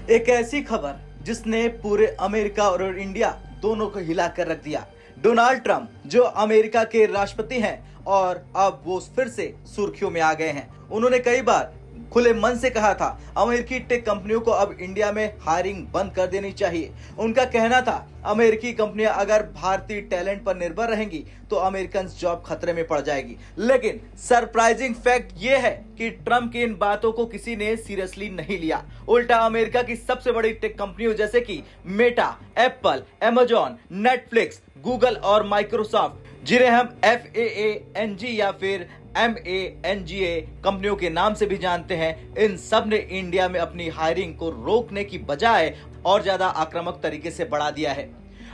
एक ऐसी खबर जिसने पूरे अमेरिका और इंडिया दोनों को हिला कर रख दिया। डोनाल्ड ट्रंप जो अमेरिका के राष्ट्रपति हैं और अब वो फिर से सुर्खियों में आ गए हैं। उन्होंने कई बार खुले मन से कहा था अमेरिकी टेक कंपनियों को अब इंडिया में हायरिंग बंद कर देनी चाहिए। उनका कहना था अमेरिकी कंपनियां अगर भारतीय टैलेंट पर निर्भर रहेंगी तो अमेरिकन जॉब खतरे में पड़ जाएगी। लेकिन सरप्राइजिंग फैक्ट ये है कि ट्रंप की इन बातों को किसी ने सीरियसली नहीं लिया। उल्टा अमेरिका की सबसे बड़ी टेक कंपनियों जैसे कि Meta, Apple, Amazon, Netflix, Google और माइक्रोसॉफ्ट, जिन्हें हम FAANG या फिर MANGA कंपनियों के नाम से भी जानते हैं, इन सब ने इंडिया में अपनी हायरिंग को रोकने की बजाय और ज्यादा आक्रामक तरीके से बढ़ा दिया है।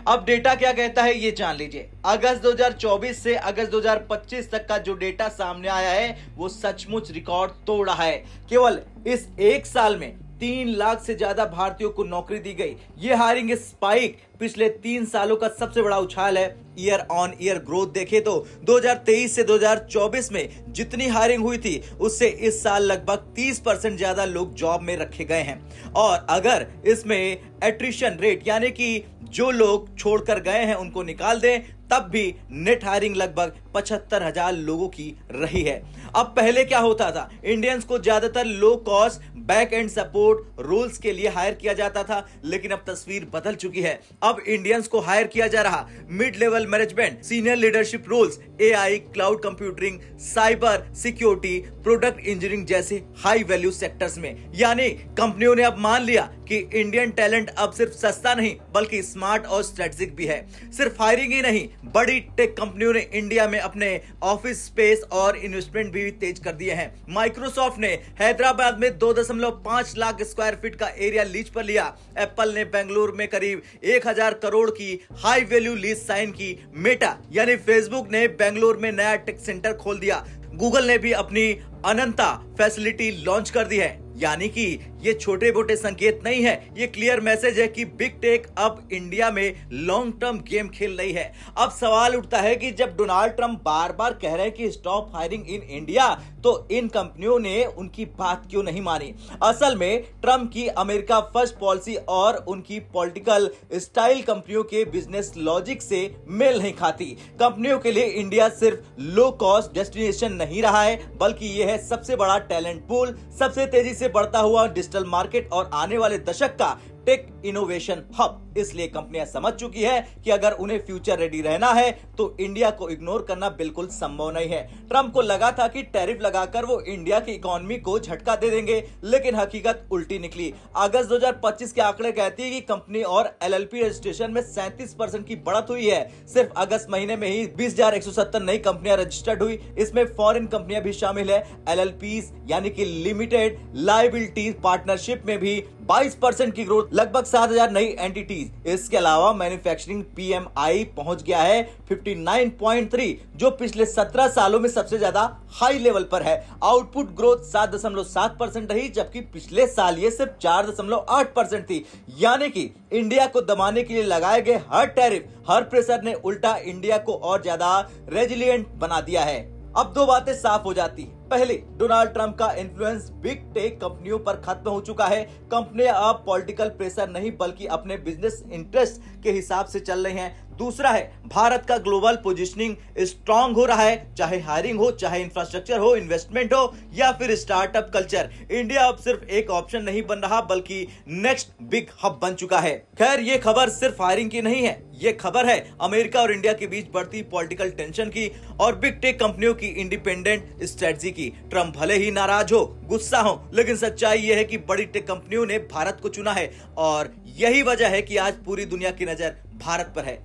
अब डेटा क्या कहता है ये जान लीजिए। अगस्त 2024 से अगस्त 2025 तक का जो डेटा सामने आया है वो सचमुच रिकॉर्ड तोड़ रहा है। केवल इस एक साल में 3 लाख से ज्यादा भारतीयों को नौकरी दी गई। ये हायरिंग स्पाइक पिछले 3 सालों का सबसे बड़ा उछाल है। ईयर ऑन ईयर ग्रोथ देखे तो 2023 से 2024 में जितनी हायरिंग हुई थी उससे इस साल लगभग 30% ज्यादा लोग जॉब में रखे गए हैं। और अगर इसमें एट्रिशन रेट यानी कि जो लोग छोड़कर गए हैं उनको निकाल दें तब भी नेट हायरिंग लगभग 75,000 लोगों की रही है। अब पहले क्या होता था, इंडियंस को ज्यादातर low cost back end support roles के लिए हायर किया जाता था, लेकिन अब तस्वीर बदल चुकी है। अब इंडियंस को हायर किया जा रहा mid level management, senior leadership roles, AI, cloud computing, cyber security, product engineering जैसे हाई वैल्यू सेक्टर्स में। यानी कंपनियों ने अब मान लिया कि इंडियन टैलेंट अब सिर्फ सस्ता नहीं बल्कि स्मार्ट और स्ट्रेटेजिक भी है। सिर्फ हायरिंग ही नहीं, बड़ी टेक कंपनियों ने इंडिया में अपने ऑफिस स्पेस और इन्वेस्टमेंट भी तेज कर दिए हैं। माइक्रोसॉफ्ट ने हैदराबाद में 2.5 लाख स्क्वायर फीट का एरिया लीज पर लिया। एप्पल ने बेंगलुरु में करीब 1000 करोड़ की हाई वैल्यू लीज साइन की। मेटा यानी फेसबुक ने बेंगलुरु में नया टेक सेंटर खोल दिया। गूगल ने भी अपनी अनंता फैसिलिटी लॉन्च कर दी है। यानी कि ये छोटे मोटे संकेत नहीं है, ये क्लियर मैसेज है कि बिग टेक अब इंडिया में लॉन्ग टर्म गेम खेल रही है। अब सवाल उठता है कि जब डोनाल्ड ट्रंप बार बार कह रहे हैं कि स्टॉप हायरिंग इन इंडिया, तो इन कंपनियों ने उनकी बात क्यों नहीं मानी? असल में ट्रंप की अमेरिका फर्स्ट पॉलिसी और उनकी पॉलिटिकल स्टाइल कंपनियों के बिजनेस लॉजिक से मेल नहीं खाती। कंपनियों के लिए इंडिया सिर्फ लो कॉस्ट डेस्टिनेशन नहीं रहा है बल्कि यह है सबसे बड़ा टैलेंट पूल, सबसे तेजी से बढ़ता हुआ डिजिटल मार्केट और आने वाले दशक का टेक इनोवेशन हब। इसलिए कंपनियां समझ चुकी है कि अगर उन्हें फ्यूचर रेडी रहना है तो इंडिया को इग्नोर करना बिल्कुल संभव नहीं है। ट्रंप को लगा था कि टैरिफ लगाकर वो इंडिया की इकोनॉमी को झटका दे देंगे, लेकिन हकीकत उल्टी निकली। अगस्त 2025 के आंकड़े कहती है कि कंपनी और LLP रजिस्ट्रेशन में 37% की बढ़त हुई है। सिर्फ अगस्त महीने में ही 20,170 नई कंपनियां रजिस्टर्ड हुई। इसमें फॉरेन कंपनियां भी शामिल है। LLPs यानी कि लिमिटेड लायबिलिटी पार्टनरशिप में भी 22% की ग्रोथ, लगभग 7,000 नई एंटिटीज। इसके अलावा मैन्युफैक्चरिंग PMI पहुंच गया है 59.3, जो पिछले 17 सालों में सबसे ज्यादा हाई लेवल पर है। आउटपुट ग्रोथ 7.7% रही, जबकि पिछले साल ये सिर्फ 4.8% थी। यानी कि इंडिया को दबाने के लिए लगाए गए हर टैरिफ, हर प्रेशर ने उल्टा इंडिया को और ज्यादा रेजिलिएंट बना दिया है। अब 2 बातें साफ हो जाती है। पहले, डोनाल्ड ट्रंप का इन्फ्लुएंस बिग टेक कंपनियों पर खत्म हो चुका है। कंपनियां अब पॉलिटिकल प्रेशर नहीं बल्कि अपने बिजनेस इंटरेस्ट के हिसाब से चल रही हैं। दूसरा है, भारत का ग्लोबल पोजीशनिंग स्ट्रांग हो रहा है, चाहे हायरिंग हो, चाहे इंफ्रास्ट्रक्चर हो, इन्वेस्टमेंट हो या फिर स्टार्टअप कल्चर। इंडिया अब सिर्फ एक ऑप्शन नहीं बन रहा बल्कि नेक्स्ट बिग हब बन चुका है। खैर, ये खबर सिर्फ हायरिंग की नहीं है, ये खबर है अमेरिका और इंडिया के बीच बढ़ती पॉलिटिकल टेंशन की और बिग टेक कंपनियों की इंडिपेंडेंट स्ट्रेटजी की। ट्रंप भले ही नाराज हो, गुस्सा हो, लेकिन सच्चाई यह है कि बड़ी टेक कंपनियों ने भारत को चुना है और यही वजह है कि आज पूरी दुनिया की नजर भारत पर है।